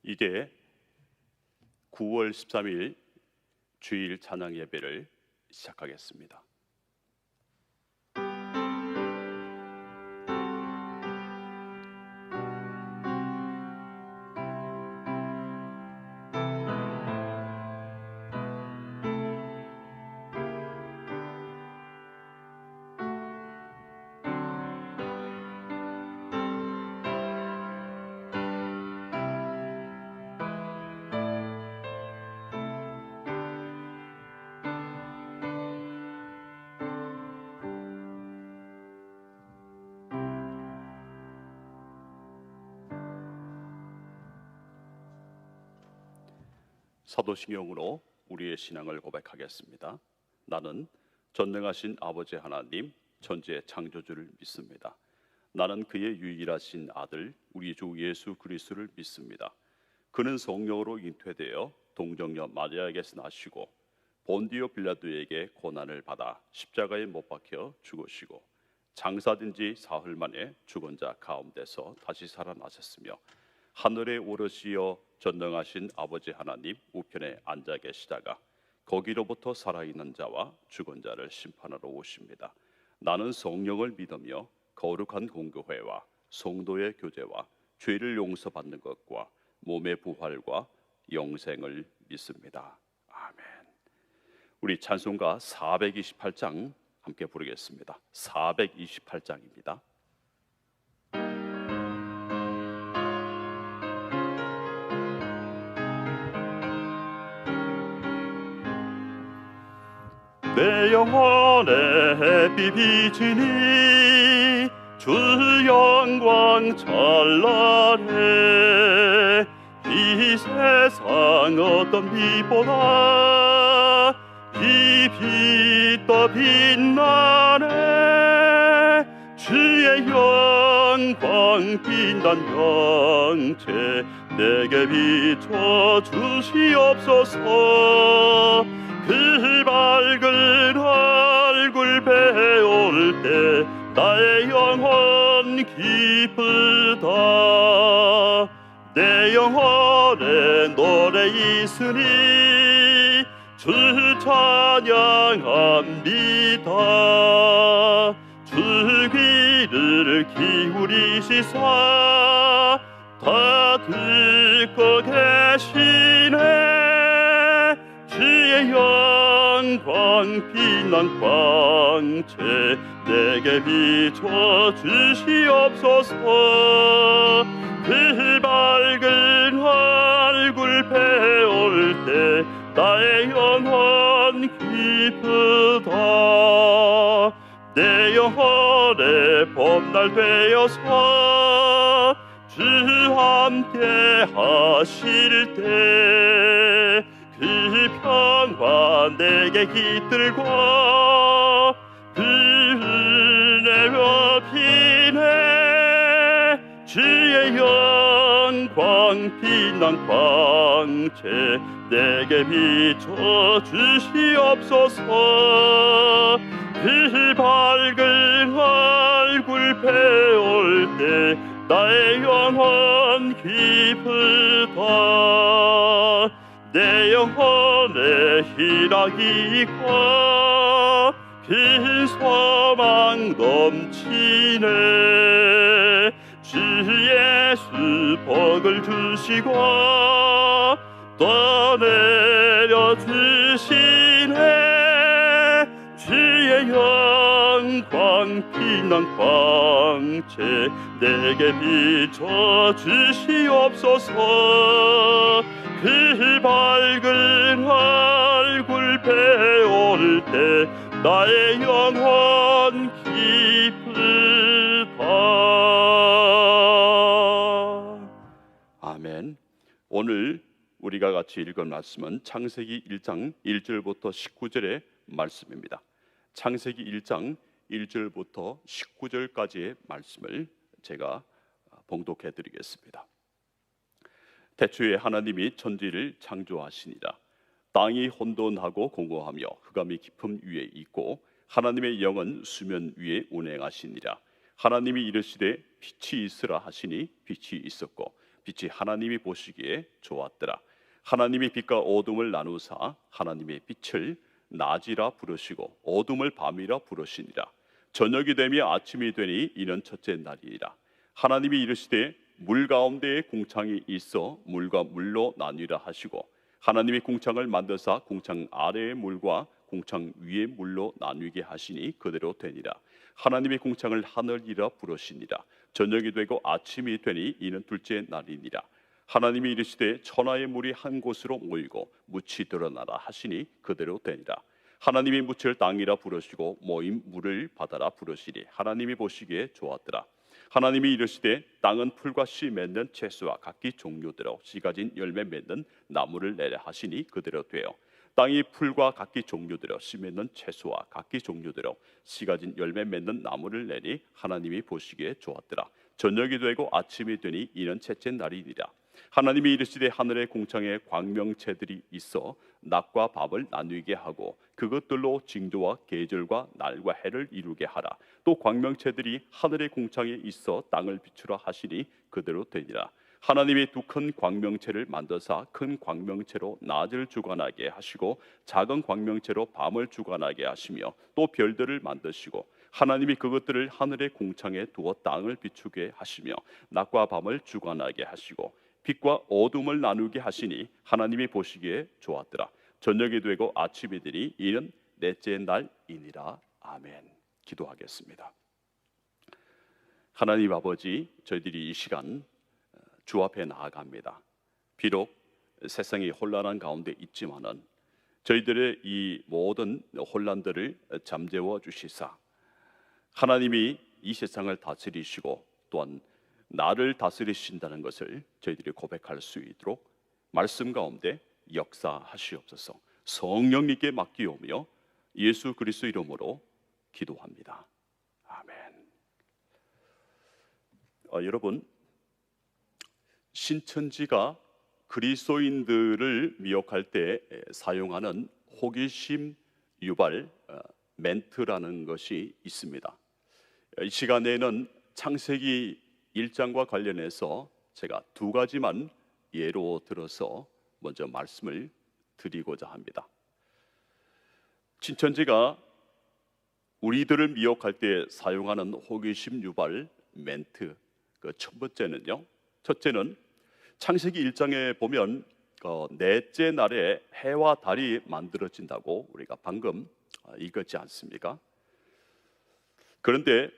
이제 9월 13일 주일 찬양 예배를 시작하겠습니다. 사도신경으로 우리의 신앙을 고백하겠습니다. 나는 전능하신 아버지 하나님 천지의 창조주를 믿습니다. 나는 그의 유일하신 아들 우리 주 예수 그리스도를 믿습니다. 그는 성령으로 잉태되어 동정녀 마리아에게서 나시고 본디오 빌라도에게 고난을 받아 십자가에 못 박혀 죽으시고 장사된 지 사흘 만에 죽은 자 가운데서 다시 살아나셨으며 하늘에 오르시어 전능하신 아버지 하나님 우편에 앉아 계시다가 거기로부터 살아있는 자와 죽은 자를 심판하러 오십니다. 나는 성령을 믿으며 거룩한 공교회와 성도의 교제와 죄를 용서받는 것과 몸의 부활과 영생을 믿습니다. 아멘. 우리 찬송가 428장 함께 부르겠습니다. 428장입니다. 내 영혼의 비비지니 주 영광 찬란해. 이 세상 어떤 빛보다 이 빛 더 빛나네. 주의 영광 빛난 영체 내게 비춰 주시옵소서. 그 밝은 얼굴 배울 때 나의 영혼 기쁘다. 내 영혼에 노래 있으니 주 찬양합니다. 주 귀를 기울이시사 다 듣고 계시네. 주의 영광 빛난 광채 내게 비춰 주시옵소서. 그 밝은 얼굴 배울 때 나의 영혼 기쁘다. 내 영혼의 봄날 되어서 주 함께 하실 때 그 평화 내게 깃들고 그 은혜로 피네. 주의 영광 빛난 광채 내게 비춰 주시옵소서. 그 밝은 얼굴 배울 때 나의 영혼 기쁘다. 내 영혼에 희락이 있고 큰 소망 넘치네. 주 예수 복을 주시고 떠내려 주시네. 주의 영광 빛난 광채 내게 비춰 주시옵소서. 그 밝은 얼굴 배울 때 나의 영혼 기쁘다. 아멘. 오늘 우리가 같이 읽은 말씀은 창세기 1장 1절부터 19절의 말씀입니다. 창세기 1장 1절부터 19절까지의 말씀을 제가 봉독해 드리겠습니다. 태초에 하나님이 천지를 창조하시니라. 땅이 혼돈하고 공허하며 흑암이 깊음 위에 있고 하나님의 영은 수면 위에 운행하시니라. 하나님이 이르시되 빛이 있으라 하시니 빛이 있었고 빛이 하나님이 보시기에 좋았더라. 하나님이 빛과 어둠을 나누사 하나님의 빛을 낮이라 부르시고 어둠을 밤이라 부르시니라. 저녁이 되며 아침이 되니 이는 첫째 날이니라. 하나님이 이르시되 물 가운데에 궁창이 있어 물과 물로 나뉘라 하시고 하나님이 궁창을 만드사 궁창 아래의 물과 궁창 위의 물로 나뉘게 하시니 그대로 되니라. 하나님이 궁창을 하늘이라 부르시니라. 저녁이 되고 아침이 되니 이는 둘째 날이니라. 하나님이 이르시되 천하의 물이 한 곳으로 모이고 묻이 드러나라 하시니 그대로 되니라. 하나님이 묻을 땅이라 부르시고 모인 물을 바다라 부르시니 하나님이 보시기에 좋았더라. 하나님이 이르시되 땅은 풀과 씨 맺는 채소와 각기 종류대로 씨 가진 열매 맺는 나무를 내라 하시니 그대로 되어 땅이 풀과 각기 종류대로 씨 맺는 채소와 각기 종류대로 씨 가진 열매 맺는 나무를 내니 하나님이 보시기에 좋았더라. 저녁이 되고 아침이 되니 이는 셋째 날이니라. 하나님이 이르시되 하늘의 궁창에 광명체들이 있어 낮과 밤을 나누게 하고 그것들로 징조와 계절과 날과 해를 이루게 하라. 또 광명체들이 하늘의 궁창에 있어 땅을 비추라 하시니 그대로 되니라. 하나님이 두 큰 광명체를 만드사 큰 광명체로 낮을 주관하게 하시고 작은 광명체로 밤을 주관하게 하시며 또 별들을 만드시고 하나님이 그것들을 하늘의 궁창에 두어 땅을 비추게 하시며 낮과 밤을 주관하게 하시고 빛과 어둠을 나누게 하시니 하나님이 보시기에 좋았더라. 저녁이 되고 아침이 되니 이는 넷째 날이니라. 아멘. 기도하겠습니다. 하나님 아버지, 저희들이 이 시간 주 앞에 나아갑니다. 비록 세상이 혼란한 가운데 있지만은 저희들의 이 모든 혼란들을 잠재워 주시사 하나님이 이 세상을 다스리시고 또한 나를 다스리신다는 것을 저희들이 고백할 수 있도록 말씀 가운데 역사하시옵소서. 성령님께 맡기오며 예수 그리스도 이름으로 기도합니다. 아멘. 여러분, 신천지가 그리스도인들을 미혹할 때 사용하는 호기심 유발 멘트라는 것이 있습니다. 이 시간에는 창세기 1장과 관련해서 제가 두 가지만 예로 들어서 먼저 말씀을 드리고자 합니다. 신천지가 우리들을 미혹할 때 사용하는 호기심 유발 멘트, 그 첫 번째는요. 첫째는 창세기 1장에 보면 넷째 날에 해와 달이 만들어진다고 우리가 방금 읽었지 않습니까? 그런데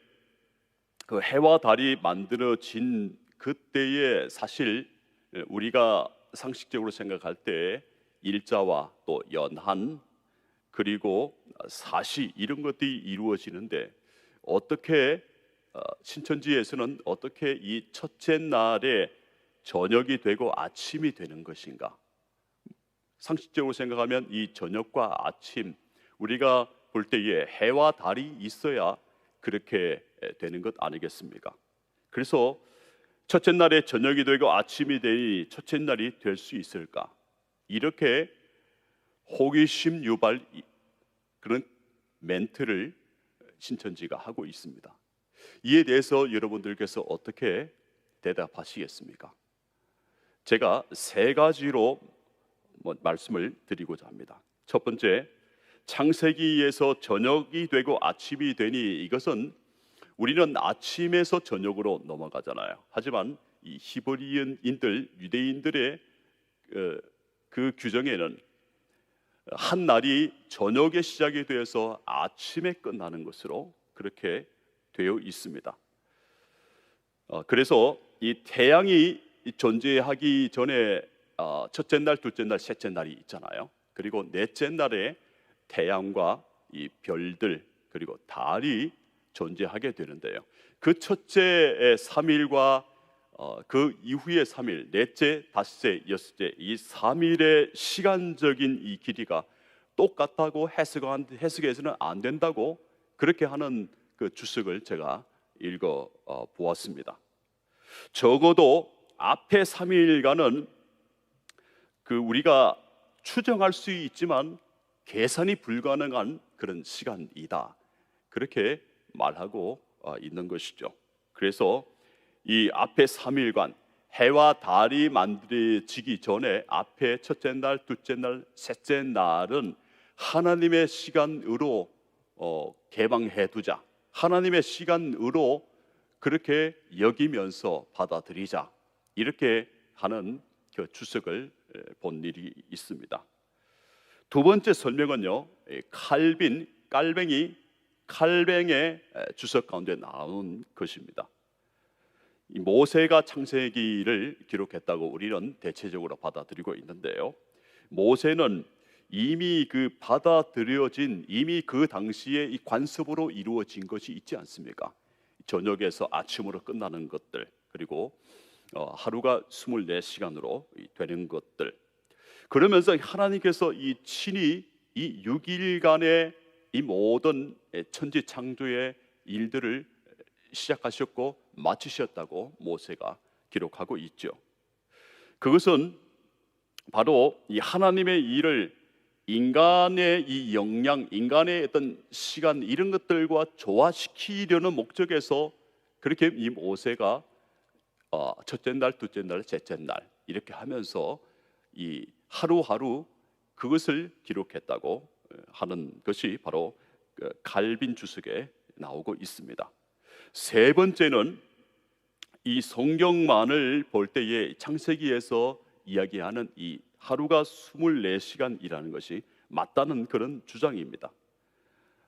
그 해와 달이 만들어진 그때에 사실 우리가 상식적으로 생각할 때 일자와 또 연한 그리고 사시 이런 것들이 이루어지는데 어떻게 신천지에서는 어떻게 이 첫째 날에 저녁이 되고 아침이 되는 것인가? 상식적으로 생각하면 이 저녁과 아침 우리가 볼 때에 해와 달이 있어야 그렇게 되는 것 아니겠습니까? 그래서 첫째 날에 저녁이 되고 아침이 되니 첫째 날이 될 수 있을까? 이렇게 호기심 유발 그런 멘트를 신천지가 하고 있습니다. 이에 대해서 여러분들께서 어떻게 대답하시겠습니까? 제가 세 가지로 말씀을 드리고자 합니다. 첫 번째, 창세기에서 저녁이 되고 아침이 되니 이것은 우리는 아침에서 저녁으로 넘어가잖아요. 하지만 이 히브리인들 유대인들의 그 규정에는 한 날이 저녁에 시작이 되어서 아침에 끝나는 것으로 그렇게 되어 있습니다. 그래서 이 태양이 존재하기 전에 첫째 날, 둘째 날, 셋째 날이 있잖아요. 그리고 넷째 날에 태양과 이 별들 그리고 달이 존재하게 되는데요. 그 첫째 3일과 그 이후의 3일, 넷째, 다섯째, 여섯째 이 3일의 시간적인 이 길이가 똑같다고 해석해서는 안 된다고 그렇게 하는 그 주석을 제가 읽어 보았습니다. 적어도 앞에 3일간은 그 우리가 추정할 수 있지만 계산이 불가능한 그런 시간이다. 그렇게 말하고 있는 것이죠. 그래서 이 앞에 3일간 해와 달이 만들어지기 전에 앞에 첫째 날, 둘째 날, 셋째 날은 하나님의 시간으로 개방해 두자. 하나님의 시간으로 그렇게 여기면서 받아들이자. 이렇게 하는 그 주석을 본 일이 있습니다. 두 번째 설명은요, 칼뱅의 주석 가운데 나온 것입니다. 모세가 창세기를 기록했다고 우리는 대체적으로 받아들이고 있는데요, 모세는 이미 이미 그 당시에 이 관습으로 이루어진 것이 있지 않습니까? 저녁에서 아침으로 끝나는 것들, 그리고 하루가 24시간으로 되는 것들. 그러면서 하나님께서 친히 이 6일간의 이 모든 천지 창조의 일들을 시작하셨고 마치셨다고 모세가 기록하고 있죠. 그것은 바로 이 하나님의 일을 인간의 이 역량, 인간의 어떤 시간, 이런 것들과 조화시키려는 목적에서 그렇게 이 모세가 첫째 날, 둘째 날, 셋째 날 이렇게 하면서 이 하루하루 그것을 기록했다고 하는 것이 바로 칼빈 주석에 나오고 있습니다. 세 번째는 이 성경만을 볼 때에 창세기에서 이야기하는 이 하루가 24시간이라는 것이 맞다는 그런 주장입니다.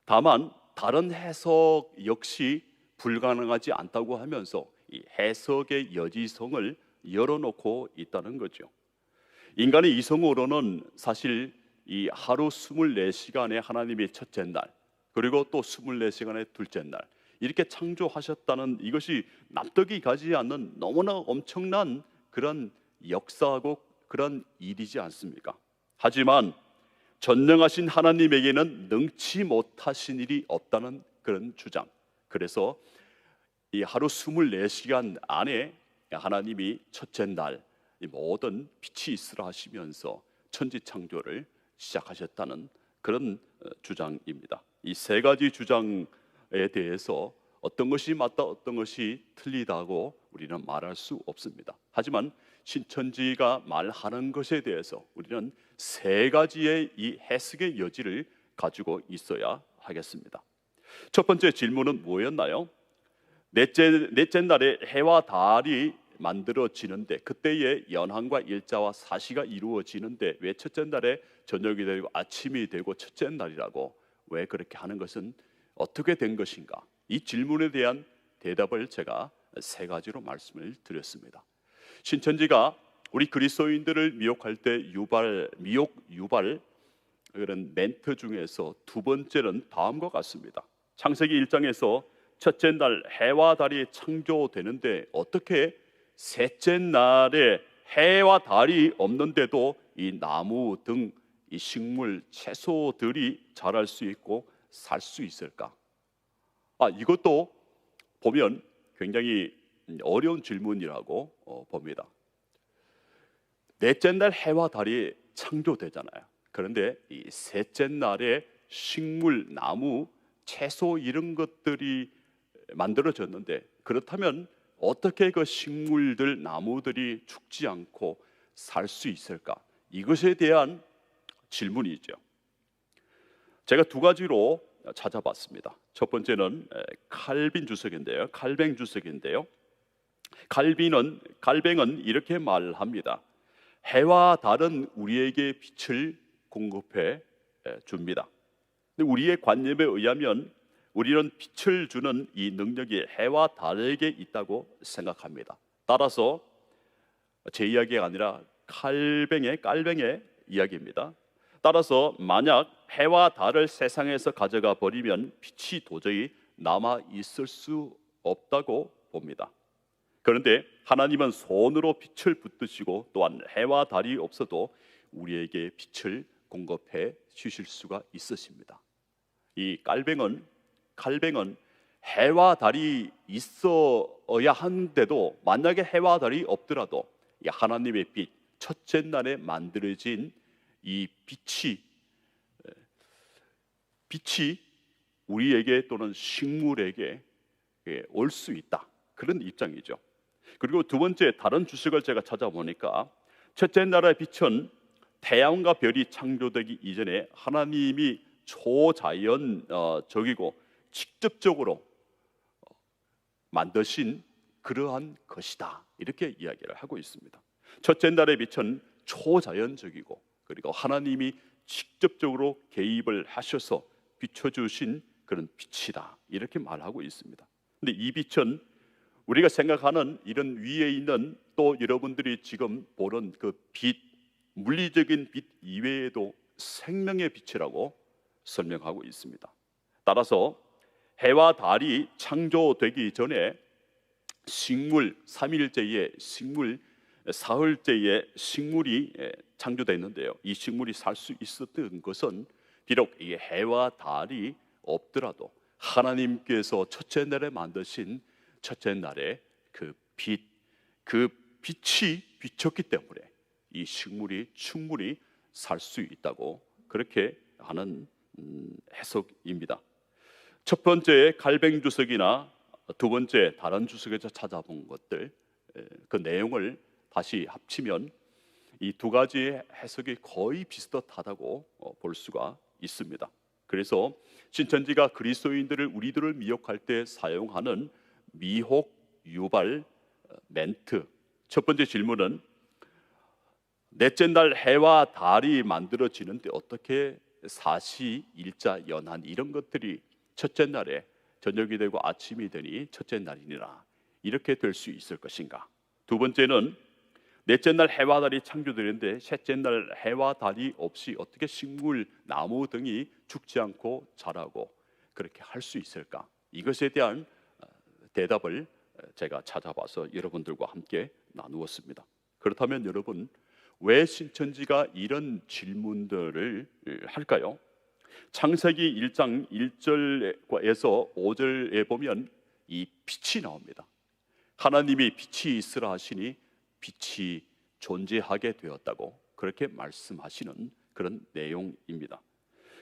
다만 다른 해석 역시 불가능하지 않다고 하면서 이 해석의 여지성을 열어놓고 있다는 거죠. 인간의 이성으로는 사실 이 하루 24시간에 하나님의 첫째 날, 그리고 또 24시간의 둘째 날 이렇게 창조하셨다는 이것이 납득이 가지 않는 너무나 엄청난 그런 역사하고 그런 일이지 않습니까? 하지만 전능하신 하나님에게는 능치 못하신 일이 없다는 그런 주장. 그래서 이 하루 24시간 안에 하나님이 첫째 날 이 모든 빛이 있으라 하시면서 천지 창조를 시작하셨다는 그런 주장입니다. 이 세 가지 주장에 대해서 어떤 것이 맞다, 어떤 것이 틀리다고 우리는 말할 수 없습니다. 하지만 신천지가 말하는 것에 대해서 우리는 세 가지의 이 해석의 여지를 가지고 있어야 하겠습니다. 첫 번째 질문은 뭐였나요? 넷째 날에 해와 달이 만들어지는데, 그때의 연한과 일자와 사시가 이루어지는데 왜 첫째 날에 저녁이 되고 아침이 되고 첫째 날이라고 왜 그렇게 하는 것은 어떻게 된 것인가? 이 질문에 대한 대답을 제가 세 가지로 말씀을 드렸습니다. 신천지가 우리 그리스도인들을 미혹할 때 유발 그런 멘트 중에서 두 번째는 다음과 같습니다. 창세기 1장에서 첫째 날 해와 달이 창조되는데 어떻게 셋째 날에 해와 달이 없는데도 이 나무 등 이 식물, 채소들이 자랄 수 있고 살 수 있을까? 이것도 보면 굉장히 어려운 질문이라고 봅니다. 넷째 날 해와 달이 창조되잖아요. 그런데 이 셋째 날에 식물, 나무, 채소 이런 것들이 만들어졌는데, 그렇다면 어떻게 그 식물들, 나무들이 죽지 않고 살 수 있을까? 이것에 대한 질문이죠. 제가 두 가지로 찾아봤습니다. 첫 번째는 칼뱅 주석인데요. 칼뱅은 이렇게 말합니다. 해와 달은 우리에게 빛을 공급해 줍니다. 근데 우리의 관념에 의하면 우리는 빛을 주는 이 능력이 해와 달에게 있다고 생각합니다. 따라서 제 이야기가 아니라 칼뱅의 이야기입니다. 따라서 만약 해와 달을 세상에서 가져가 버리면 빛이 도저히 남아 있을 수 없다고 봅니다. 그런데 하나님은 손으로 빛을 붙드시고 또한 해와 달이 없어도 우리에게 빛을 공급해 주실 수가 있으십니다. 이 칼뱅은 해와 달이 있어야 하는데도 만약에 해와 달이 없더라도 이 하나님의 빛, 첫째 날에 만들어진 이 빛이 우리에게 또는 식물에게 올 수 있다, 그런 입장이죠. 그리고 두 번째 다른 주석을 제가 찾아보니까 첫째 나라의 빛은 태양과 별이 창조되기 이전에 하나님이 초자연적이고 직접적으로 만드신 그러한 것이다, 이렇게 이야기를 하고 있습니다. 첫째 날의 빛은 초자연적이고 그리고 하나님이 직접적으로 개입을 하셔서 비춰주신 그런 빛이다, 이렇게 말하고 있습니다. 근데 이 빛은 우리가 생각하는 이런 위에 있는 또 여러분들이 지금 보는 그 빛, 물리적인 빛 이외에도 생명의 빛이라고 설명하고 있습니다. 따라서 해와 달이 창조되기 전에 식물, 삼일제의 식물, 사흘제의 식물이 창조됐는데요. 이 식물이 살 수 있었던 것은 비록 이 해와 달이 없더라도 하나님께서 첫째 날에 만드신 첫째 날에 그 빛, 그 빛이 비쳤기 때문에 이 식물이 충분히 살 수 있다고 그렇게 하는 해석입니다. 첫 번째 갈뱅 주석이나 두 번째 다른 주석에서 찾아본 것들, 그 내용을 다시 합치면 이 두 가지의 해석이 거의 비슷하다고 볼 수가 있습니다. 그래서 신천지가 그리스도인들을 우리들을 미혹할 때 사용하는 미혹 유발 멘트, 첫 번째 질문은 넷째 날 해와 달이 만들어지는데 어떻게 사시, 일자, 연한 이런 것들이 첫째 날에 저녁이 되고 아침이 되니 첫째 날이니라 이렇게 될 수 있을 것인가? 두 번째는 넷째 날 해와 달이 창조되는데 셋째 날 해와 달이 없이 어떻게 식물, 나무 등이 죽지 않고 자라고 그렇게 할 수 있을까? 이것에 대한 대답을 제가 찾아봐서 여러분들과 함께 나누었습니다. 그렇다면 여러분, 왜 신천지가 이런 질문들을 할까요? 창세기 1장 1절에서 5절에 보면 이 빛이 나옵니다. 하나님이 빛이 있으라 하시니 빛이 존재하게 되었다고 그렇게 말씀하시는 그런 내용입니다.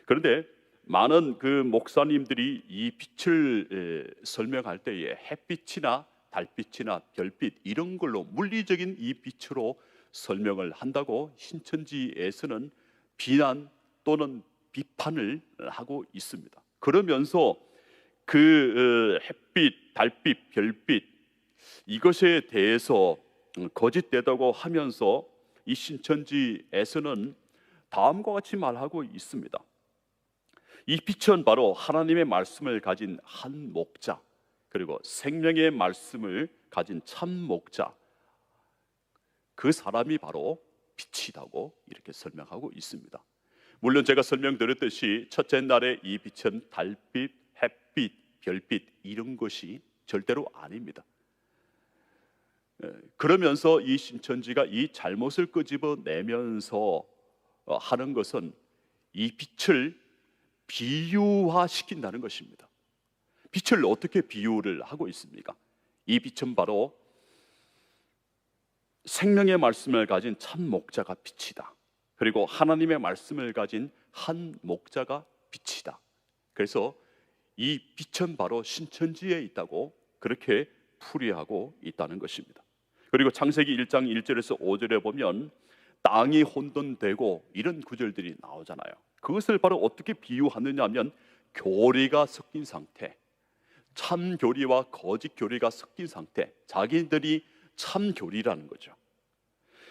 그런데 많은 그 목사님들이 이 빛을 설명할 때에 햇빛이나 달빛이나 별빛 이런 걸로 물리적인 이 빛으로 설명을 한다고 신천지에서는 비난 또는 비판을 하고 있습니다. 그러면서 그 햇빛, 달빛, 별빛 이것에 대해서 거짓되다고 하면서 이 신천지에서는 다음과 같이 말하고 있습니다. 이 빛은 바로 하나님의 말씀을 가진 한 목자, 그리고 생명의 말씀을 가진 참 목자, 그 사람이 바로 빛이라고 이렇게 설명하고 있습니다. 물론 제가 설명드렸듯이 첫째 날에 이 빛은 달빛, 햇빛, 별빛 이런 것이 절대로 아닙니다. 그러면서 이 신천지가 이 잘못을 끄집어내면서 하는 것은 이 빛을 비유화시킨다는 것입니다. 빛을 어떻게 비유를 하고 있습니까? 이 빛은 바로 생명의 말씀을 가진 참 목자가 빛이다. 그리고 하나님의 말씀을 가진 한 목자가 빛이다. 그래서 이 빛은 바로 신천지에 있다고 그렇게 풀이하고 있다는 것입니다. 그리고 창세기 1장 1절에서 5절에 보면 땅이 혼돈되고 이런 구절들이 나오잖아요. 그것을 바로 어떻게 비유하느냐 하면 교리가 섞인 상태, 참 교리와 거짓 교리가 섞인 상태, 자기들이 참 교리라는 거죠.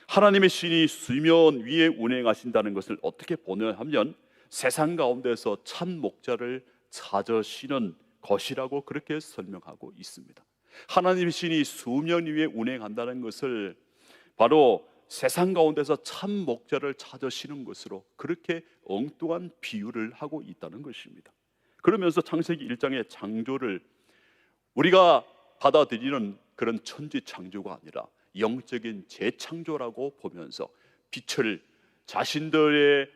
하나님의 신이 수면 위에 운행하신다는 것을 어떻게 보느냐 하면 세상 가운데서 참 목자를 찾으시는 것이라고 그렇게 설명하고 있습니다. 하나님의 신이 수면 위에 운행한다는 것을 바로 세상 가운데서 참 목자를 찾으시는 것으로 그렇게 엉뚱한 비유를 하고 있다는 것입니다. 그러면서 창세기 1장의 창조를 우리가 받아들이는 그런 천지 창조가 아니라 영적인 재창조라고 보면서 빛을 자신들이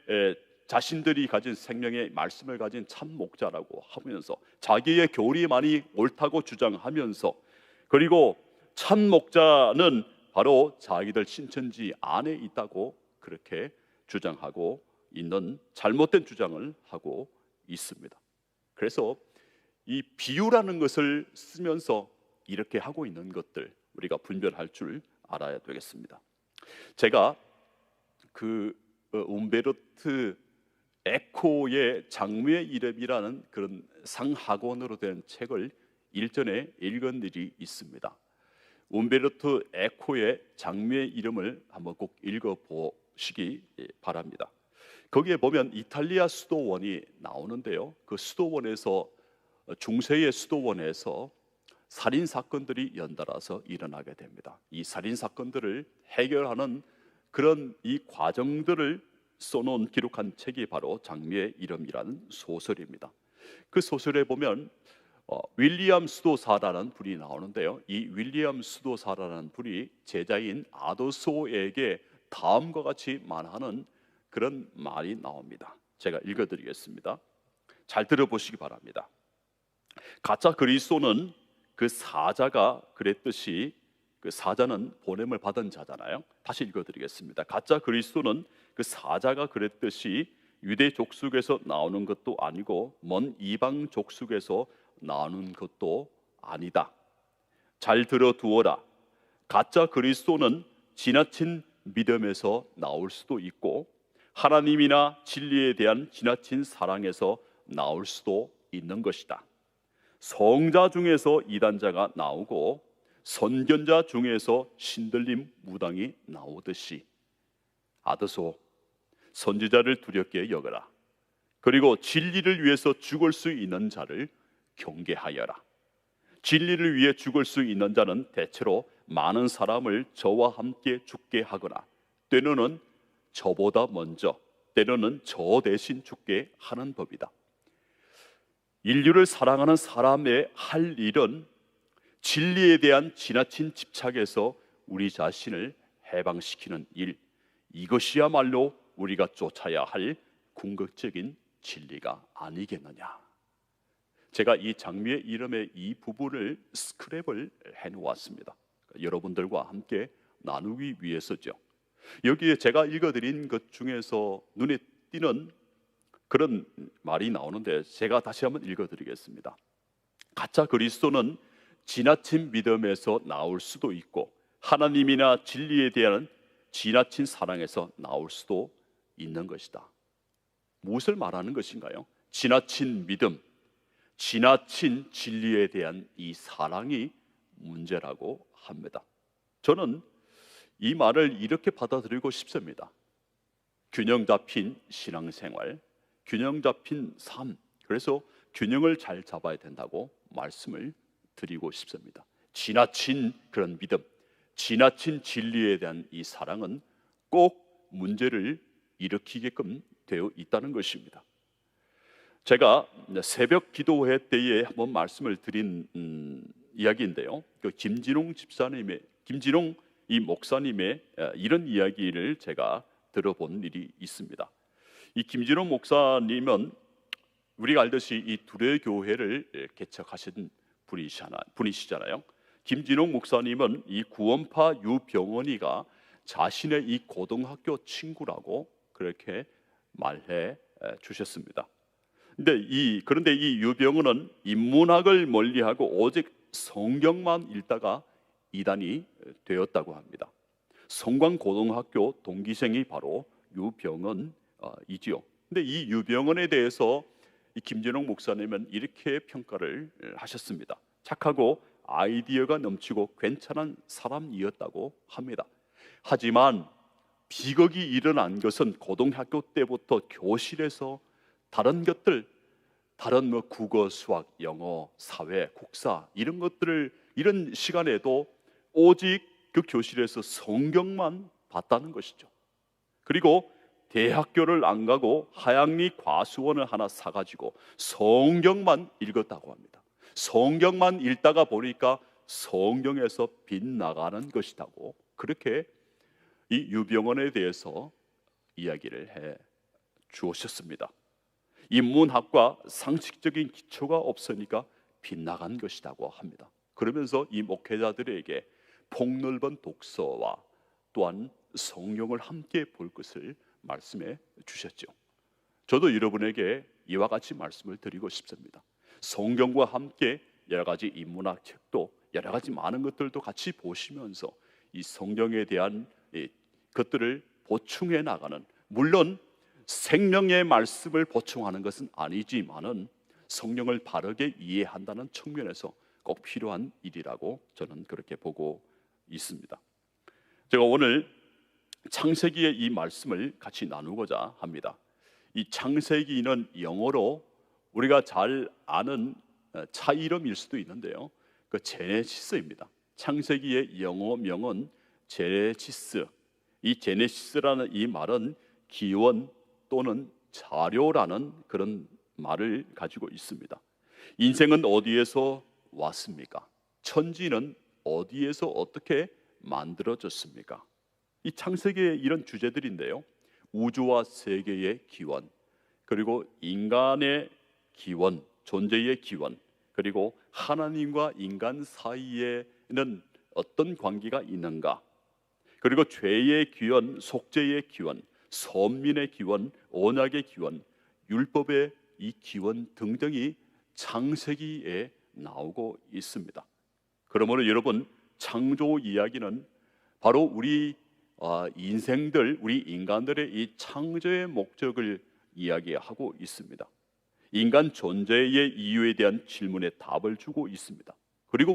가진 생명의 말씀을 가진 참 목자라고 하면서 자기의 교리만이 옳다고 주장하면서, 그리고 참 목자는 바로 자기들 신천지 안에 있다고 그렇게 주장하고 있는 잘못된 주장을 하고 있습니다. 그래서 이 비유라는 것을 쓰면서 이렇게 하고 있는 것들, 우리가 분별할 줄 알아야 되겠습니다. 제가 움베르토 에코의 장미의 이름이라는 그런 상학원으로 된 책을 일전에 읽은 일이 있습니다. 움베르토 에코의 장미의 이름을 한번 꼭 읽어보시기 바랍니다. 거기에 보면 이탈리아 수도원이 나오는데요, 그 수도원에서, 중세의 수도원에서 살인 사건들이 연달아서 일어나게 됩니다. 이 살인 사건들을 해결하는 그런 이 과정들을 써놓은, 기록한 책이 바로 장미의 이름이라는 소설입니다. 그 소설에 보면 윌리엄 수도사라는 분이 나오는데요, 이 윌리엄 수도사라는 분이 제자인 아도소에게 다음과 같이 말하는 그런 말이 나옵니다. 제가 읽어드리겠습니다. 잘 들어보시기 바랍니다. 가짜 그리스도는 그 사자가 그랬듯이, 그 사자는 보냄을 받은 자잖아요. 다시 읽어드리겠습니다. 가짜 그리스도는 그 사자가 그랬듯이 유대 족속에서 나오는 것도 아니고 먼 이방 족속에서 나오는 것도 아니다. 잘 들어두어라. 가짜 그리스도는 지나친 믿음에서 나올 수도 있고 하나님이나 진리에 대한 지나친 사랑에서 나올 수도 있는 것이다. 성자 중에서 이단자가 나오고 선견자 중에서 신들림 무당이 나오듯이 아드소, 선지자를 두렵게 여겨라. 그리고 진리를 위해서 죽을 수 있는 자를 경계하여라. 진리를 위해 죽을 수 있는 자는 대체로 많은 사람을 저와 함께 죽게 하거나 때로는 저보다 먼저, 때로는 저 대신 죽게 하는 법이다. 인류를 사랑하는 사람의 할 일은 진리에 대한 지나친 집착에서 우리 자신을 해방시키는 일, 이것이야말로 우리가 쫓아야 할 궁극적인 진리가 아니겠느냐. 제가 이 장미의 이름의 이 부분을 스크랩을 해놓았습니다. 여러분들과 함께 나누기 위해서죠. 여기에 제가 읽어드린 것 중에서 눈에 띄는 그런 말이 나오는데 제가 다시 한번 읽어드리겠습니다. 가짜 그리스도는 지나친 믿음에서 나올 수도 있고 하나님이나 진리에 대한 지나친 사랑에서 나올 수도 있는 것이다. 무엇을 말하는 것인가요? 지나친 믿음, 지나친 진리에 대한 이 사랑이 문제라고 합니다. 저는 이 말을 이렇게 받아들이고 싶습니다. 균형 잡힌 신앙생활, 균형 잡힌 삶, 그래서 균형을 잘 잡아야 된다고 말씀을 드리고 싶습니다. 지나친 그런 믿음, 지나친 진리에 대한 이 사랑은 꼭 문제를 일으키게끔 되어 있다는 것입니다. 제가 새벽 기도회 때에 한번 말씀을 드린 이야기인데요, 그 김진홍 이 목사님의 이런 이야기를 제가 들어본 일이 있습니다. 이 김진홍 목사님은 우리가 알듯이 이 두레 교회를 개척하신 분이시잖아요. 김진홍 목사님은 이 구원파 유병원이가 자신의 이 고등학교 친구라고 그렇게 말해 주셨습니다. 그런데 이 유병원은 인문학을 멀리하고 오직 성경만 읽다가 이단이 되었다고 합니다. 성광고등학교 동기생이 바로 유병원이지요. 근데 이 유병원에 대해서 이 김진홍 목사님은 이렇게 평가를 하셨습니다. 착하고 아이디어가 넘치고 괜찮은 사람이었다고 합니다. 하지만 비극이 일어난 것은 고등학교 때부터 교실에서 다른 것들, 다른 국어, 수학, 영어, 사회, 국사 이런 것들을 이런 시간에도 오직 그 교실에서 성경만 봤다는 것이죠. 그리고 대학교를 안 가고 하양리 과수원을 하나 사가지고 성경만 읽었다고 합니다. 성경만 읽다가 보니까 성경에서 빗나가는 것이라고 그렇게 이 유병원에 대해서 이야기를 해 주셨습니다. 인문학과 상식적인 기초가 없으니까 빗나간 것이라고 합니다. 그러면서 이 목회자들에게 폭넓은 독서와 또한 성경을 함께 볼 것을 말씀해 주셨죠. 저도 여러분에게 이와 같이 말씀을 드리고 싶습니다. 성경과 함께 여러 가지 인문학 책도 여러 가지 많은 것들도 같이 보시면서 이 성경에 대한 것들을 보충해 나가는, 물론 생명의 말씀을 보충하는 것은 아니지만은 성령을 바르게 이해한다는 측면에서 꼭 필요한 일이라고 저는 그렇게 보고 있습니다. 제가 오늘 창세기의 이 말씀을 같이 나누고자 합니다. 이 창세기는 영어로 우리가 잘 아는 차 이름일 수도 있는데요, 그 제네시스입니다. 창세기의 영어명은 제네시스. 이 제네시스라는 이 말은 기원 또는 자료라는 그런 말을 가지고 있습니다. 인생은 어디에서 왔습니까? 천지는 어디에서 어떻게 만들어졌습니까? 이 창세기의 이런 주제들인데요, 우주와 세계의 기원, 그리고 인간의 기원, 존재의 기원, 그리고 하나님과 인간 사이에는 어떤 관계가 있는가, 그리고 죄의 기원, 속죄의 기원, 선민의 기원, 언약의 기원, 율법의 이 기원 등등이 창세기에 나오고 있습니다. 그러므로 여러분, 창조 이야기는 바로 우리 인생들, 우리 인간들의 이 창조의 목적을 이야기하고 있습니다. 인간 존재의 이유에 대한 질문에 답을 주고 있습니다. 그리고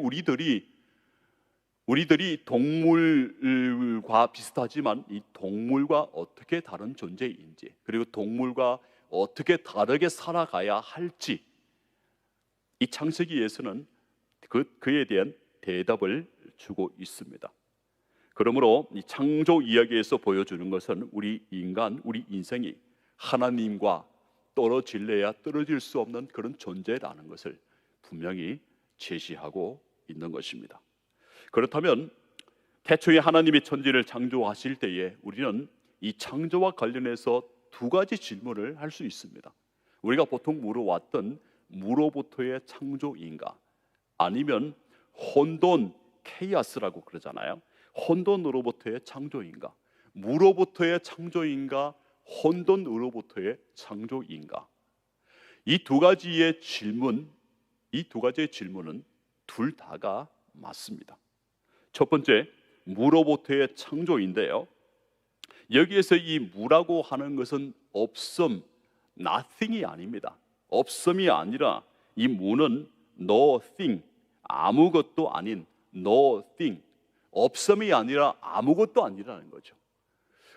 우리들이 동물과 비슷하지만 이 동물과 어떻게 다른 존재인지, 그리고 동물과 어떻게 다르게 살아가야 할지, 이 창세기에서는 그에 대한 대답을 주고 있습니다. 그러므로 이 창조 이야기에서 보여주는 것은 우리 인생이 하나님과 떨어질래야 떨어질 수 없는 그런 존재라는 것을 분명히 제시하고 있는 것입니다. 그렇다면 태초에 하나님이 천지를 창조하실 때에 우리는 이 창조와 관련해서 두 가지 질문을 할 수 있습니다. 우리가 보통 물어왔던 무로부터의 창조인가, 아니면 혼돈, 케이아스라고 그러잖아요. 혼돈으로부터의 창조인가, 무로부터의 창조인가, 혼돈으로부터의 창조인가. 이 두 가지의 질문은 둘 다가 맞습니다. 첫 번째, 무로부터의 창조인데요, 여기에서 이 무라고 하는 것은 없음, nothing이 아닙니다. 없음이 아니라 이 무는 nothing, 아무것도 아닌 nothing, 없음이 아니라 아무것도 아니라는 거죠.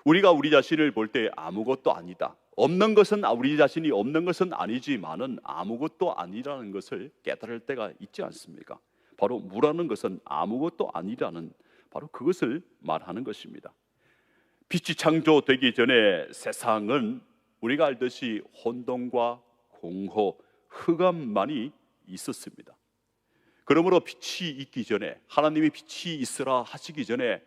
우리가 우리 자신을 볼 때 아무것도 아니다, 없는 것은, 우리 자신이 없는 것은 아니지만은 아무것도 아니라는 것을 깨달을 때가 있지 않습니까? 바로 무라는 것은 아무것도 아니라는, 바로 그것을 말하는 것입니다. 빛이 창조되기 전에 세상은 우리가 알듯이 혼돈과 공허, 흑암만이 있었습니다. 그러므로 빛이 있기 전에, 하나님이 빛이 있으라 하시기 전에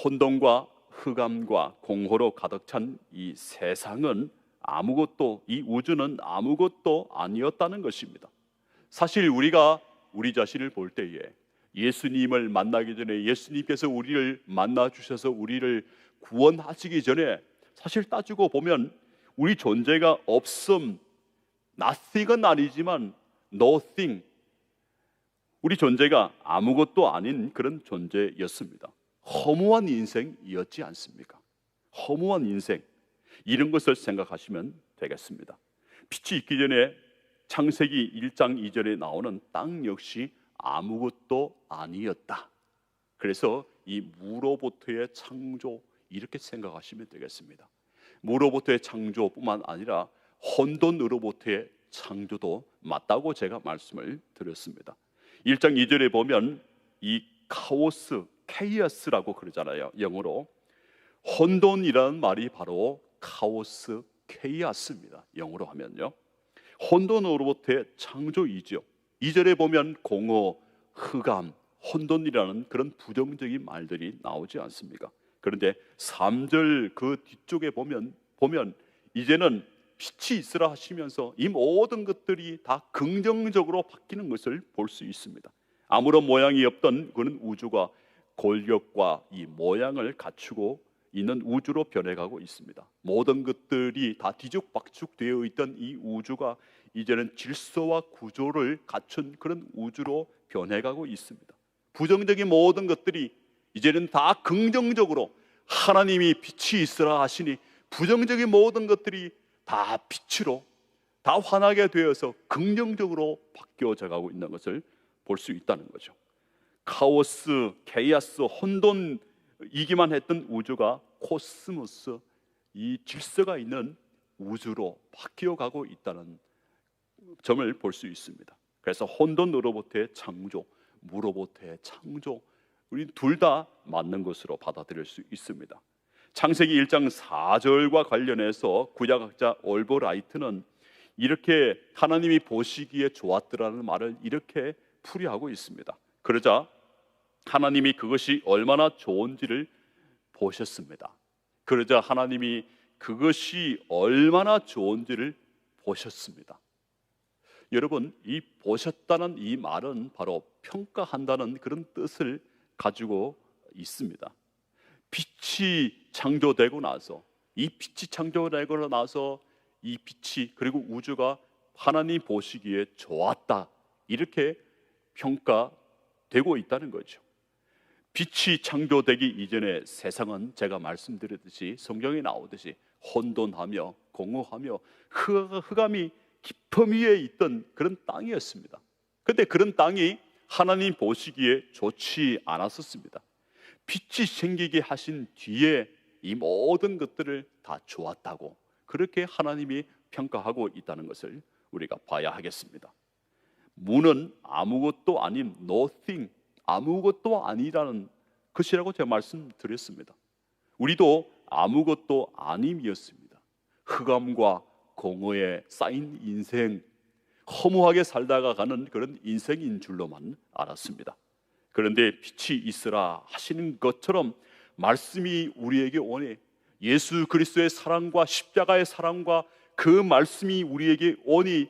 혼돈과 흑암과 공허로 가득 찬 이 세상은 아무것도, 이 우주는 아무것도 아니었다는 것입니다. 사실 우리가 우리 자신을 볼 때에 예수님을 만나기 전에, 예수님께서 우리를 만나 주셔서 우리를 구원하시기 전에, 사실 따지고 보면 우리 존재가 없음, nothing은 아니지만 nothing, 우리 존재가 아무것도 아닌 그런 존재였습니다. 허무한 인생이었지 않습니까? 허무한 인생, 이런 것을 생각하시면 되겠습니다. 빛이 있기 전에 창세기 1장 2절에 나오는 땅 역시 아무것도 아니었다. 그래서 이 무로부터의 창조, 이렇게 생각하시면 되겠습니다. 무로부터의 창조뿐만 아니라 혼돈으로부터의 창조도 맞다고 제가 말씀을 드렸습니다. 1장 2절에 보면 이 카오스, 케이아스라고 그러잖아요. 영어로 혼돈이라는 말이 바로 카오스, 케이아스입니다. 영어로 하면요, 혼돈으로부터의 창조이죠. 2절에 보면 공허, 흑암, 혼돈이라는 그런 부정적인 말들이 나오지 않습니까? 그런데 3절 그 뒤쪽에 보면 이제는 빛이 있으라 하시면서 이 모든 것들이 다 긍정적으로 바뀌는 것을 볼 수 있습니다. 아무런 모양이 없던 그런 우주가 골격과 이 모양을 갖추고 있는 우주로 변해가고 있습니다. 모든 것들이 다 뒤죽박죽 되어 있던 이 우주가 이제는 질서와 구조를 갖춘 그런 우주로 변해가고 있습니다. 부정적인 모든 것들이 이제는 다 긍정적으로 하나님이 빛이 있으라 하시니 부정적인 모든 것들이 다 빛으로 다 환하게 되어서 긍정적으로 바뀌어져 가고 있는 것을 볼 수 있다는 거죠. 카오스, 케이아스, 혼돈이기만 했던 우주가 코스모스, 이 질서가 있는 우주로 바뀌어 가고 있다는 점을 볼 수 있습니다. 그래서 혼돈으로부터의 창조, 무로부터의 창조, 우리 둘 다 맞는 것으로 받아들일 수 있습니다. 창세기 1장 4절과 관련해서 구약학자 올버라이트는 이렇게 하나님이 보시기에 좋았더라는 말을 이렇게 풀이하고 있습니다. 그러자 하나님이 그것이 얼마나 좋은지를 보셨습니다. 그러자 하나님이 그것이 얼마나 좋은지를 보셨습니다. 여러분, 이 보셨다는 이 말은 바로 평가한다는 그런 뜻을 가지고 있습니다. 빛이 창조되고 나서, 이 빛이 창조되고 나서 이 빛이, 그리고 우주가 하나님 보시기에 좋았다, 이렇게 평가되고 있다는 거죠. 빛이 창조되기 이전에 세상은 제가 말씀드렸듯이 성경에 나오듯이 혼돈하며 공허하며 흑암이 깊음 위에 있던 그런 땅이었습니다. 그런데 그런 땅이 하나님 보시기에 좋지 않았었습니다. 빛이 생기게 하신 뒤에 이 모든 것들을 다 좋았다고 그렇게 하나님이 평가하고 있다는 것을 우리가 봐야 하겠습니다. 무는 아무것도 아닌 nothing, 아무것도 아니라는 것이라고 제가 말씀드렸습니다. 우리도 아무것도 아님이었습니다. 흑암과 공허에 쌓인 인생, 허무하게 살다가 가는 그런 인생인 줄로만 알았습니다. 그런데 빛이 있으라 하시는 것처럼 말씀이 우리에게 오니, 예수 그리스도의 사랑과 십자가의 사랑과 그 말씀이 우리에게 오니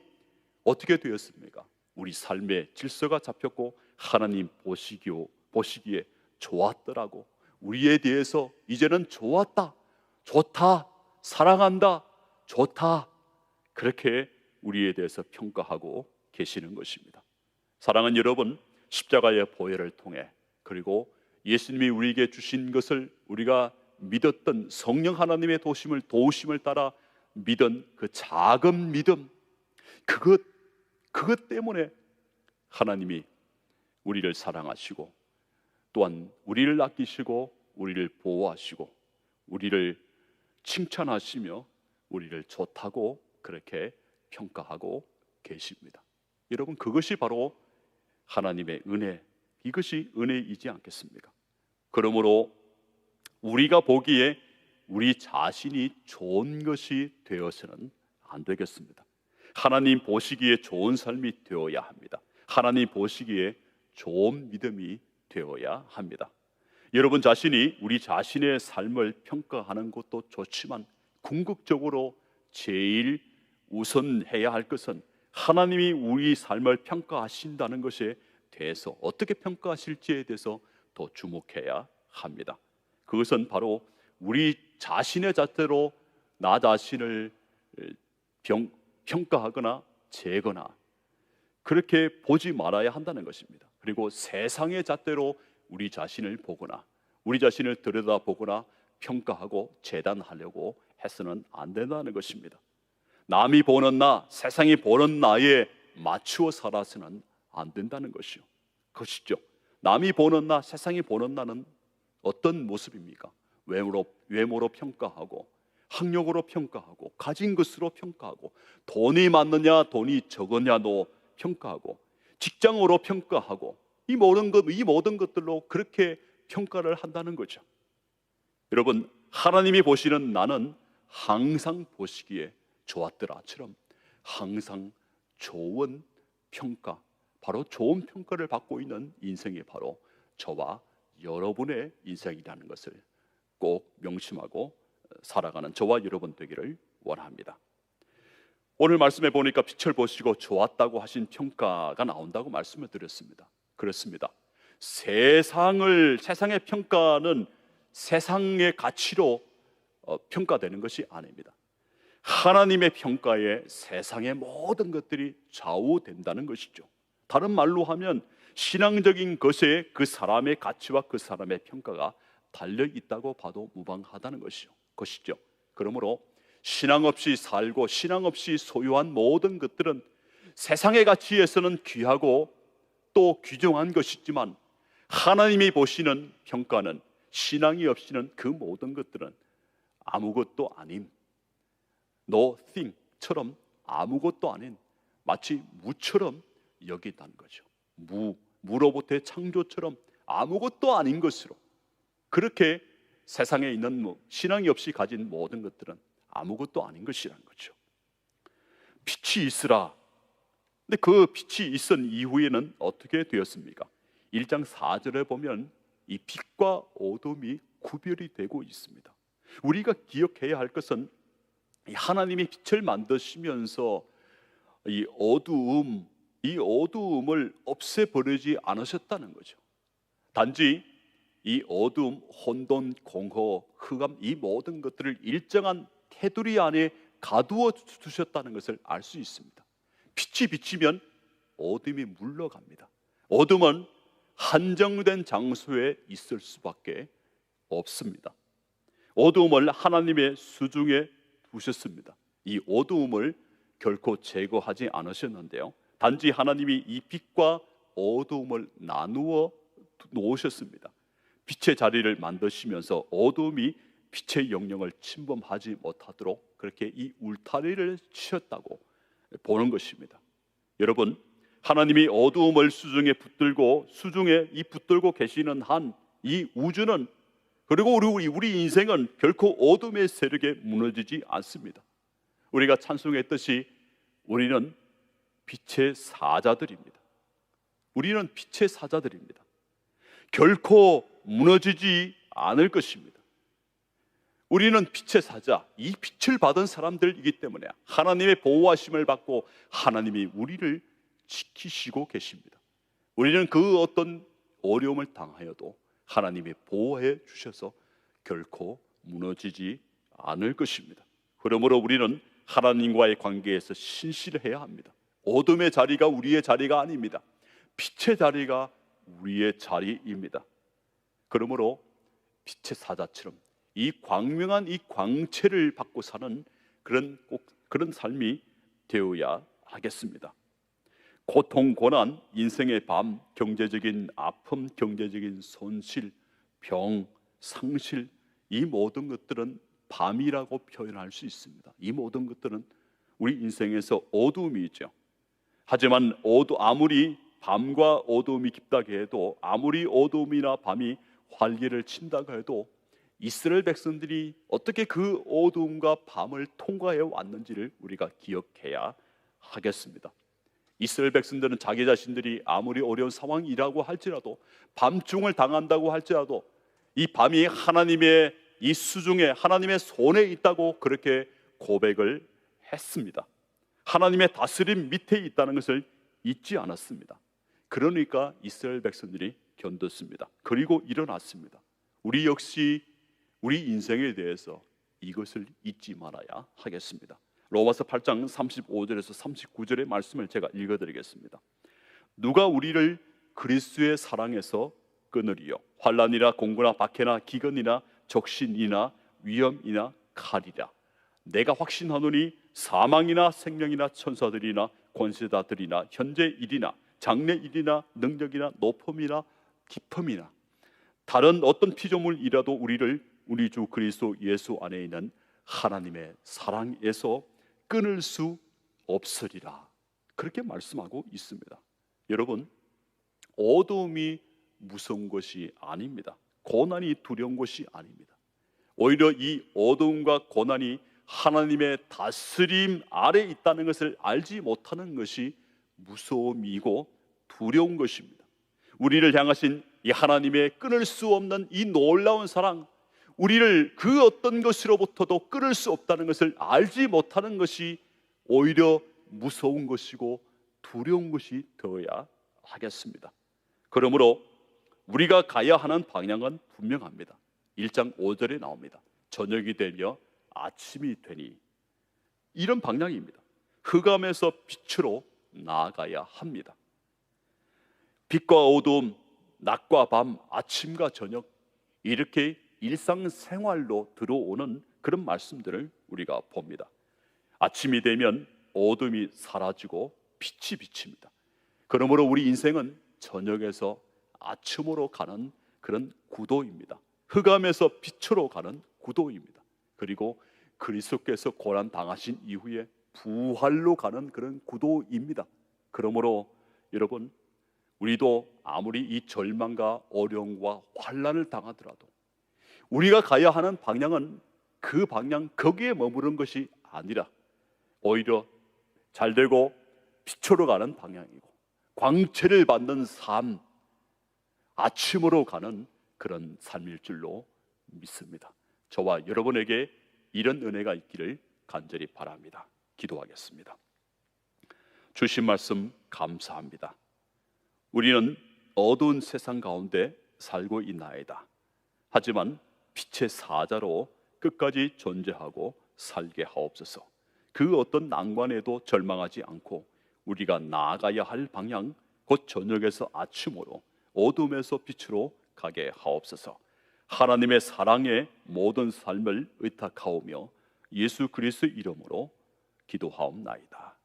어떻게 되었습니까? 우리 삶의 질서가 잡혔고 하나님 보시기에 좋았더라고, 우리에 대해서 이제는 좋았다, 좋다, 사랑한다, 좋다, 그렇게 우리에 대해서 평가하고 계시는 것입니다. 사랑하는 여러분, 십자가의 보혈을 통해, 그리고 예수님이 우리에게 주신 것을 우리가 믿었던 성령 하나님의 도우심을 따라 믿은 그 작은 믿음, 그것 때문에 하나님이 우리를 사랑하시고 또한 우리를 아끼시고 우리를 보호하시고 우리를 칭찬하시며 우리를 좋다고 그렇게 평가하고 계십니다. 여러분, 그것이 바로 하나님의 은혜, 이것이 은혜이지 않겠습니까? 그러므로 우리가 보기에 우리 자신이 좋은 것이 되어서는 안 되겠습니다. 하나님 보시기에 좋은 삶이 되어야 합니다. 하나님 보시기에 좋은 믿음이 되어야 합니다. 여러분 자신이 우리 자신의 삶을 평가하는 것도 좋지만 궁극적으로 제일 우선해야 할 것은 하나님이 우리 삶을 평가하신다는 것에 대해서 어떻게 평가하실지에 대해서 더 주목해야 합니다. 그것은 바로 우리 자신의 잣대로 나 자신을 평가하거나 재거나 그렇게 보지 말아야 한다는 것입니다. 그리고 세상의 잣대로 우리 자신을 보거나 우리 자신을 들여다보거나 평가하고 재단하려고 해서는 안 된다는 것입니다. 남이 보는 나, 세상이 보는 나에 맞추어 살아서는 안 된다는 것이죠. 남이 보는 나, 세상이 보는 나는 어떤 모습입니까? 외모로 평가하고, 학력으로 평가하고, 가진 것으로 평가하고, 돈이 많느냐 돈이 적으냐도 평가하고, 직장으로 평가하고, 이 모든 것들로 그렇게 평가를 한다는 거죠. 여러분, 하나님이 보시는 나는 항상 보시기에 좋았더라처럼 항상 좋은 평가, 바로 좋은 평가를 받고 있는 인생이 바로 저와 여러분의 인생이라는 것을 꼭 명심하고 살아가는 저와 여러분 되기를 원합니다. 오늘 말씀에 보니까 빛을 보시고 좋았다고 하신 평가가 나온다고 말씀을 드렸습니다. 그렇습니다. 세상의 평가는 세상의 가치로 평가되는 것이 아닙니다. 하나님의 평가에 세상의 모든 것들이 좌우된다는 것이죠. 다른 말로 하면 신앙적인 것에 그 사람의 가치와 그 사람의 평가가 달려 있다고 봐도 무방하다는 것이죠. 그러므로 신앙 없이 살고 신앙 없이 소유한 모든 것들은 세상의 가치에서는 귀하고 또 귀중한 것이지만 하나님이 보시는 평가는 신앙이 없이는 그 모든 것들은 아무것도 아닌 nothing처럼 아무것도 아닌 마치 무처럼 여기다는 거죠. 무로부터의 창조처럼 아무것도 아닌 것으로, 그렇게 세상에 있는 신앙이 없이 가진 모든 것들은 아무것도 아닌 것이라는 거죠. 빛이 있으라. 근데 그 빛이 있은 이후에는 어떻게 되었습니까? 1장 4절에 보면 이 빛과 어둠이 구별이 되고 있습니다. 우리가 기억해야 할 것은 하나님이 빛을 만드시면서 이 어두움을 없애버리지 않으셨다는 거죠. 단지 이 어둠, 혼돈, 공허, 흑암, 이 모든 것들을 일정한 테두리 안에 가두어 두셨다는 것을 알 수 있습니다. 빛이 비치면 어둠이 물러갑니다. 어둠은 한정된 장소에 있을 수밖에 없습니다. 어두움을 하나님의 수중에 두셨습니다. 이 어두움을 결코 제거하지 않으셨는데요, 단지 하나님이 이 빛과 어두움을 나누어 놓으셨습니다. 빛의 자리를 만드시면서 어두움이 빛의 영역을 침범하지 못하도록 그렇게 이 울타리를 치셨다고 보는 것입니다. 여러분, 하나님이 어두움을 수중에 붙들고 계시는 한 이 우주는, 그리고 우리 인생은 결코 어둠의 세력에 무너지지 않습니다. 우리가 찬송했듯이 우리는 빛의 사자들입니다. 우리는 빛의 사자들입니다. 결코 무너지지 않을 것입니다. 우리는 빛의 사자, 이 빛을 받은 사람들이기 때문에 하나님의 보호하심을 받고 하나님이 우리를 지키시고 계십니다. 우리는 그 어떤 어려움을 당하여도 하나님이 보호해 주셔서 결코 무너지지 않을 것입니다. 그러므로 우리는 하나님과의 관계에서 신실해야 합니다. 어둠의 자리가 우리의 자리가 아닙니다. 빛의 자리가 우리의 자리입니다. 그러므로 빛의 사자처럼 이 광명한 이 광채를 받고 사는 그런 삶이 되어야 하겠습니다. 고통, 고난, 인생의 밤, 경제적인 아픔, 경제적인 손실, 병, 상실, 이 모든 것들은 밤이라고 표현할 수 있습니다. 이 모든 것들은 우리 인생에서 어두움이 있죠. 하지만 아무리 밤과 어두움이 깊다고 해도, 아무리 어두움이나 밤이 활기를 친다고 해도 이스라엘 백성들이 어떻게 그 어두움과 밤을 통과해 왔는지를 우리가 기억해야 하겠습니다. 이스라엘 백성들은 자기 자신들이 아무리 어려운 상황이라고 할지라도, 밤중을 당한다고 할지라도 이 밤이 하나님의 이 수중에, 하나님의 손에 있다고 그렇게 고백을 했습니다. 하나님의 다스림 밑에 있다는 것을 잊지 않았습니다. 그러니까 이스라엘 백성들이 견뎠습니다. 그리고 일어났습니다. 우리 역시 우리 인생에 대해서 이것을 잊지 말아야 하겠습니다. 로마서 8장 35절에서 39절의 말씀을 제가 읽어드리겠습니다. 누가 우리를 그리스도의 사랑에서 끊으리요? 환난이나 공고나 박해나 기근이나 적신이나 위험이나 칼이라. 내가 확신하노니 사망이나 생명이나 천사들이나 권세자들이나 현재 일이나 장래 일이나 능력이나 높음이나 깊음이나 다른 어떤 피조물이라도 우리를 우리 주 그리스도 예수 안에 있는 하나님의 사랑에서 끊을 수 없으리라. 그렇게 말씀하고 있습니다. 여러분, 어두움이 무서운 것이 아닙니다. 고난이 두려운 것이 아닙니다. 오히려 이 어두움과 고난이 하나님의 다스림 아래 있다는 것을 알지 못하는 것이 무서움이고 두려운 것입니다. 우리를 향하신 이 하나님의 끊을 수 없는 이 놀라운 사랑, 우리를 그 어떤 것으로부터도 끊을 수 없다는 것을 알지 못하는 것이 오히려 무서운 것이고 두려운 것이 되어야 하겠습니다. 그러므로 우리가 가야 하는 방향은 분명합니다. 1장 5절에 나옵니다. 저녁이 되며 아침이 되니, 이런 방향입니다. 흑암에서 빛으로 나아가야 합니다. 빛과 어둠, 낮과 밤, 아침과 저녁, 이렇게 일상생활로 들어오는 그런 말씀들을 우리가 봅니다. 아침이 되면 어둠이 사라지고 빛이 비칩니다. 그러므로 우리 인생은 저녁에서 아침으로 가는 그런 구도입니다. 흑암에서 빛으로 가는 구도입니다. 그리고 그리스도께서 고난 당하신 이후에 부활로 가는 그런 구도입니다. 그러므로 여러분, 우리도 아무리 이 절망과 어려움과 환난을 당하더라도 우리가 가야 하는 방향은 그 방향, 거기에 머무른 것이 아니라 오히려 잘되고 빛으로 가는 방향이고 광채를 받는 삶, 아침으로 가는 그런 삶일 줄로 믿습니다. 저와 여러분에게 이런 은혜가 있기를 간절히 바랍니다. 기도하겠습니다. 주신 말씀 감사합니다. 우리는 어두운 세상 가운데 살고 있나이다. 하지만 빛의 사자로 끝까지 존재하고 살게 하옵소서. 그 어떤 난관에도 절망하지 않고 우리가 나아가야 할 방향, 곧 저녁에서 아침으로, 어둠에서 빛으로 가게 하옵소서. 하나님의 사랑에 모든 삶을 의탁하오며 예수 그리스도 이름으로 기도하옵나이다.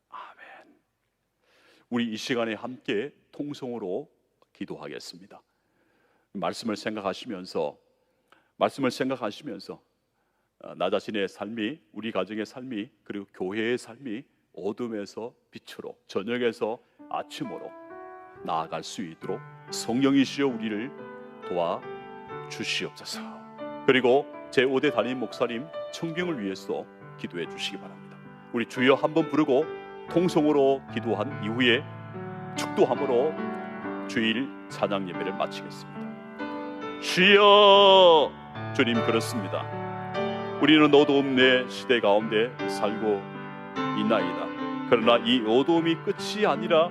아멘. 우리 이 시간에 함께 통성으로 기도하겠습니다. 말씀을 생각하시면서 나 자신의 삶이, 우리 가정의 삶이, 그리고 교회의 삶이 어둠에서 빛으로, 저녁에서 아침으로 나아갈 수 있도록 성령이시여 우리를 도와주시옵소서. 그리고 제5대 담임 목사님 청빙을 위해서 기도해 주시기 바랍니다. 우리 주여 한번 부르고 통성으로 기도한 이후에 축도함으로 주일 찬양 예배를 마치겠습니다. 주여, 주님, 그렇습니다. 우리는 어두움의 시대 가운데 살고 있나이다. 그러나 이 어두움이 끝이 아니라,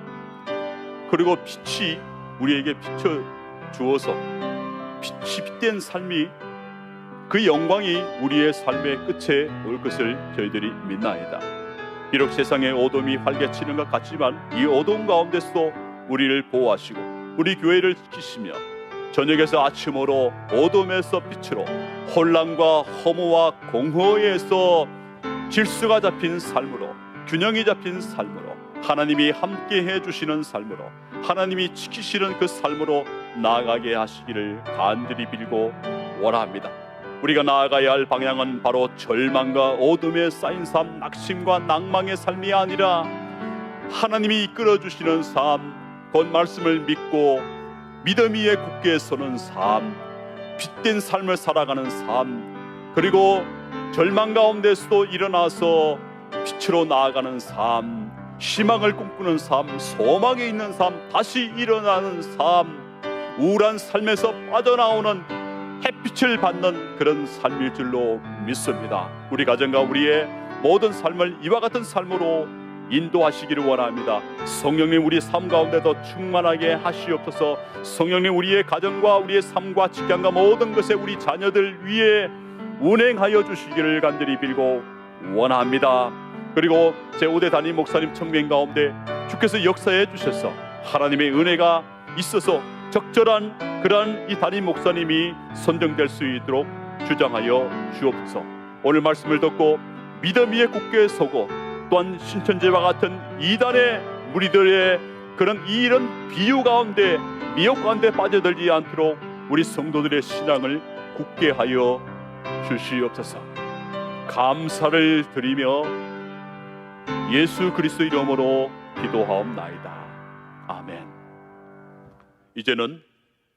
그리고 빛이 우리에게 비춰주어서 빛이 빛된 삶이, 그 영광이 우리의 삶의 끝에 올 것을 저희들이 믿나이다. 비록 세상의 어둠이 활개치는 것 같지만 이 어두움 가운데서도 우리를 보호하시고 우리 교회를 지키시며 저녁에서 아침으로 어둠에서 빛으로, 혼란과 허무와 공허에서 질서가 잡힌 삶으로, 균형이 잡힌 삶으로, 하나님이 함께 해주시는 삶으로, 하나님이 지키시는 그 삶으로 나아가게 하시기를 간절히 빌고 원합니다. 우리가 나아가야 할 방향은 바로 절망과 어둠에 쌓인 삶, 낙심과 낭망의 삶이 아니라 하나님이 이끌어주시는 삶, 곧 말씀을 믿고 믿음 위에 굳게 서는 삶, 빛된 삶을 살아가는 삶, 그리고 절망 가운데서도 일어나서 빛으로 나아가는 삶, 희망을 꿈꾸는 삶, 소망에 있는 삶, 다시 일어나는 삶, 우울한 삶에서 빠져나오는 햇빛을 받는 그런 삶일 줄로 믿습니다. 우리 가정과 우리의 모든 삶을 이와 같은 삶으로 인도하시기를 원합니다. 성령님, 우리 삶 가운데도 충만하게 하시옵소서. 성령님, 우리의 가정과 우리의 삶과 직장과 모든 것에 우리 자녀들 위해 운행하여 주시기를 간절히 빌고 원합니다. 그리고 제5대 담임 목사님 청빙 가운데 주께서 역사해 주셔서 하나님의 은혜가 있어서 적절한 그러한 이 담임 목사님이 선정될 수 있도록 주장하여 주옵소서. 오늘 말씀을 듣고 믿음 위에 굳게 서고 또한 신천지와 같은 이단의 무리들의 그런 이런 비유 가운데, 미혹 가운데 빠져들지 않도록 우리 성도들의 신앙을 굳게 하여 주시옵소서. 감사를 드리며 예수 그리스도 이름으로 기도하옵나이다. 아멘. 이제는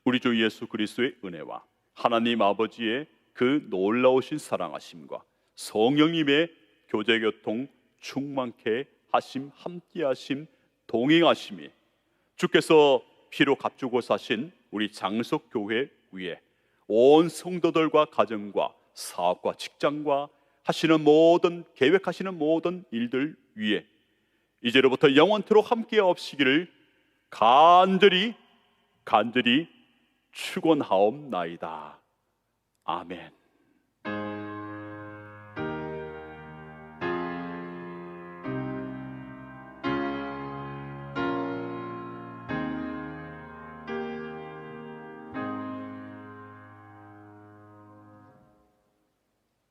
우리 주 예수 그리스도의 은혜와 하나님 아버지의 그 놀라우신 사랑하심과 성령님의 교제교통 충만케 하심, 함께하심, 동행하심이 주께서 피로 값주고 사신 우리 장석교회 위에 온 성도들과 가정과 사업과 직장과 하시는 모든, 계획하시는 모든 일들 위에 이제로부터 영원토록 함께 없시기를 간절히 축원하옵나이다. 아멘.